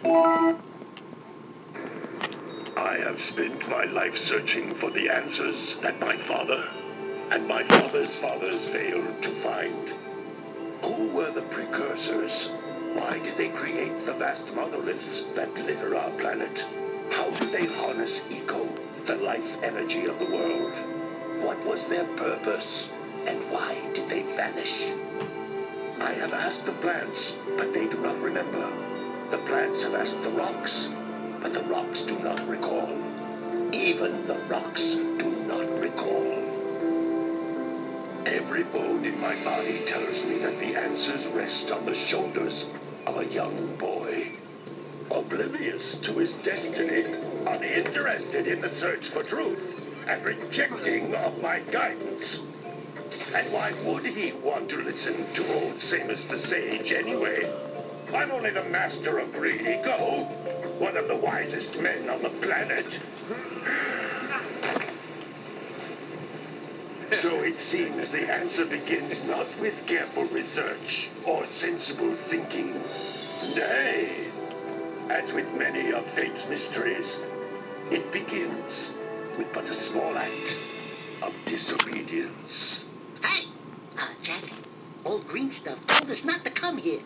I have spent my life searching for the answers that my father and my father's fathers failed to find. Who were the Precursors? Why did they create the vast monoliths that litter our planet? How did they harness eco, the life energy of the world? What was their purpose? And why did they vanish? I have asked the plants, but they do not remember. The plants have asked the rocks, but the rocks do not recall. Even the rocks do not recall. Every bone in my body tells me that the answers rest on the shoulders of a young boy. Oblivious to his destiny, uninterested in the search for truth, and rejecting of my guidance. And why would he want to listen to old Samus the Sage anyway? I'm only the master of green eco, one of the wisest men on the planet. So it seems the answer begins not with careful research or sensible thinking. Nay, as with many of fate's mysteries, it begins with but a small act of disobedience. Hey! Jack, old green stuff told us not to come here.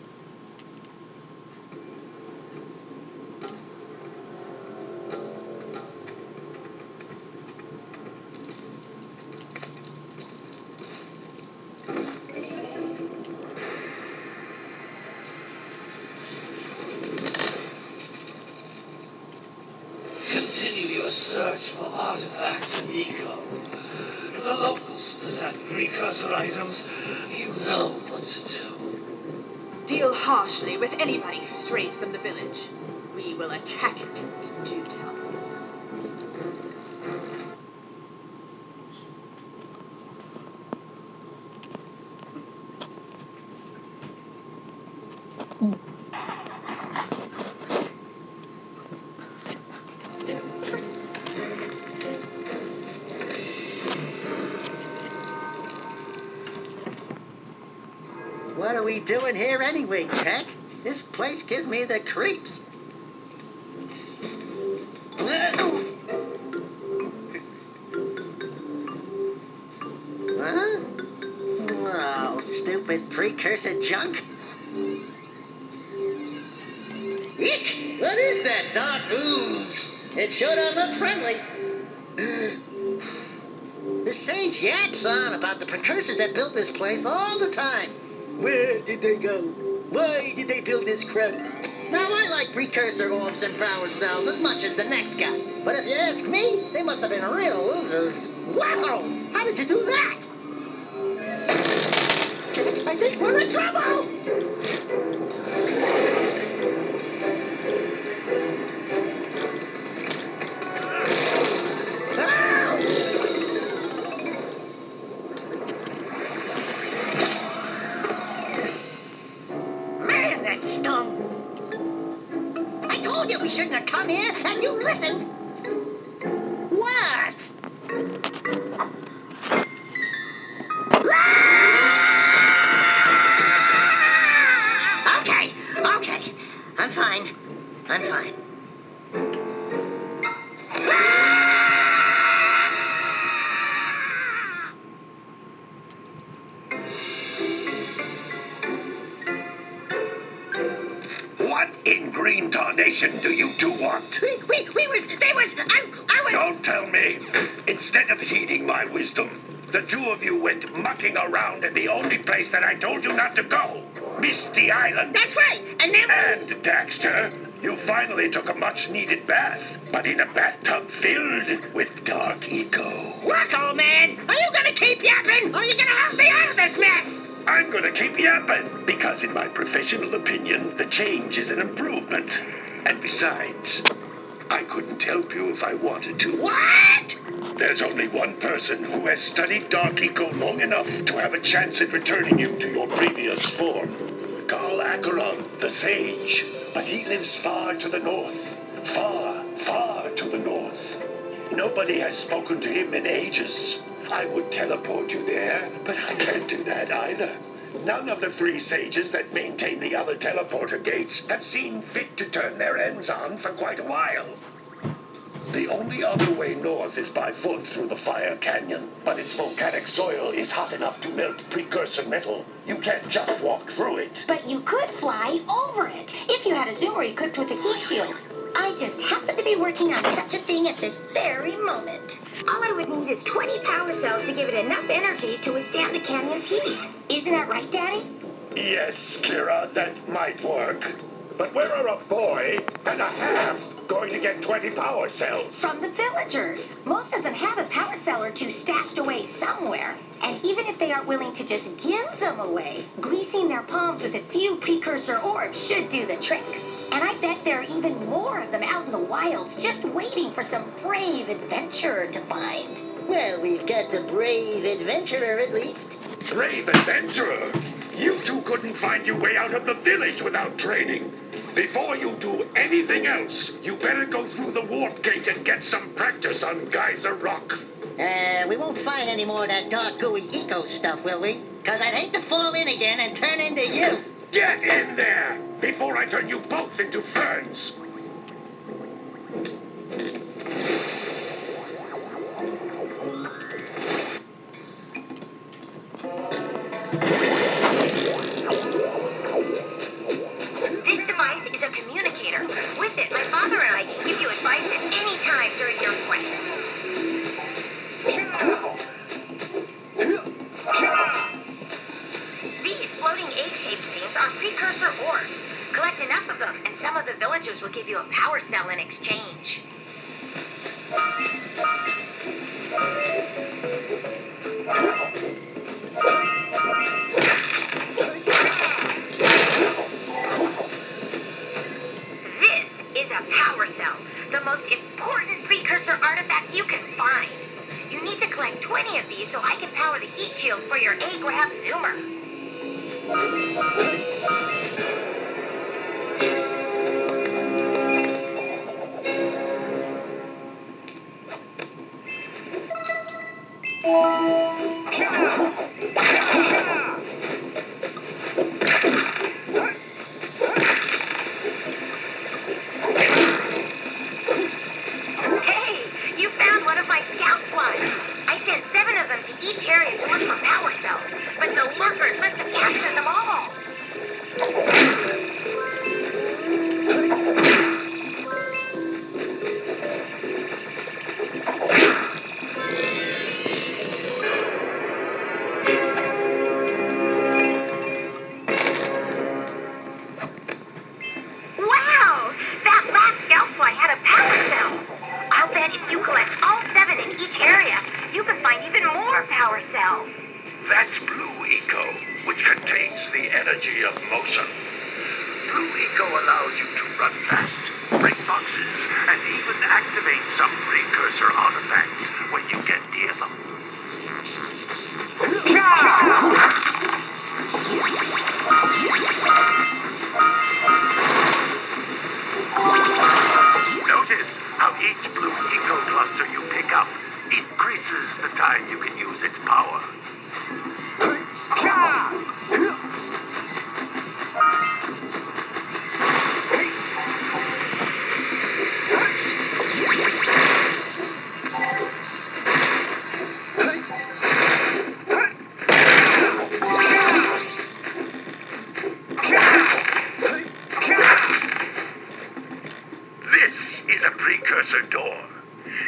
Continue your search for artifacts and eco. If the locals possess precursor items, you know what to do. Deal harshly with anybody who strays from the village. We will attack it in due time. What are we doing here anyway, Jack? This place gives me the creeps. Huh? Oh, stupid precursor junk. Eek! What is that dark ooze? It sure don't look friendly. The sage yaps on about the precursors that built this place all the time. Where did they go? Why did they build this crap? Now, I like precursor orbs and power cells as much as the next guy. But if you ask me, they must have been real losers. Wow! How did you do that? I think we're in trouble! Man, that stung! I told you we shouldn't have come here, and you listened! What? Okay. I'm fine. What in green tarnation do you two want? I was... Don't tell me. Instead of heeding my wisdom, the two of you went mucking around in the only place that I told you not to go. Misty Island. That's right, and then... And, Daxter, you finally took a much-needed bath, but in a bathtub filled with dark eco. Look, old man, are you gonna keep yapping, or are you gonna help me out of this mess? I'm gonna keep yapping, because in my professional opinion, the change is an improvement. And besides, I couldn't help you if I wanted to. What? There's only one person who has studied dark eco long enough to have a chance at returning you to your previous form. Carl Acheron, the Sage. But he lives far to the north. Far, far to the north. Nobody has spoken to him in ages. I would teleport you there, but I can't do that either. None of the three sages that maintain the other teleporter gates have seen fit to turn their ends on for quite a while. The only other way north is by foot through the Fire Canyon, but its volcanic soil is hot enough to melt precursor metal. You can't just walk through it. But you could fly over it if you had a zoomer equipped with a heat shield. I just happen to be working on such a thing at this very moment. All I would need is 20 power cells to give it enough energy to withstand the canyon's heat. Isn't that right, Daddy? Yes, Kira, that might work. But where are a boy and a half going to get 20 power cells? From the villagers. Most of them have a power cell or two stashed away somewhere. And even if they aren't willing to just give them away, greasing their palms with a few precursor orbs should do the trick. And I bet there are even more of them out in the wilds, just waiting for some brave adventurer to find. Well, we've got the brave adventurer at least. Brave adventurer! You two couldn't find your way out of the village without training. Before you do anything else, you better go through the warp gate and get some practice on Geyser Rock. We won't find any more of that dark gooey eco stuff, will we? 'Cause I'd hate to fall in again and turn into you. Get in there before I turn you both into ferns. This device is a communicator. With it, my father and I can give you advice at any time during your quest. These floating egg-shaped things are precursor orbs. Collect enough of them, and some of the villagers will give you a power cell in exchange. This is a power cell, the most important precursor artifact you can find. You need to collect 20 of these so I can power the heat shield for your A-Grab zoomer. Hey, you found one of my scout flies. I sent 7 of them to each area to look for power cells, but the lurkers must have captured them all. Wow! That last scout fly had a power cell. I'll bet if you collect all 7 in each area, you can find even more power cells. That's Blue Eco, which contains the energy of motion. Blue Eco allows you to run fast, break boxes, and even activate some precursor artifacts when you get near them. Notice how each Blue Eco cluster you pick up increases the time you can use its power. This is a precursor door.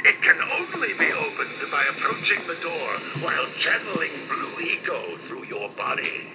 It can only be opened by approaching the door while channeling Blue Eco through your body.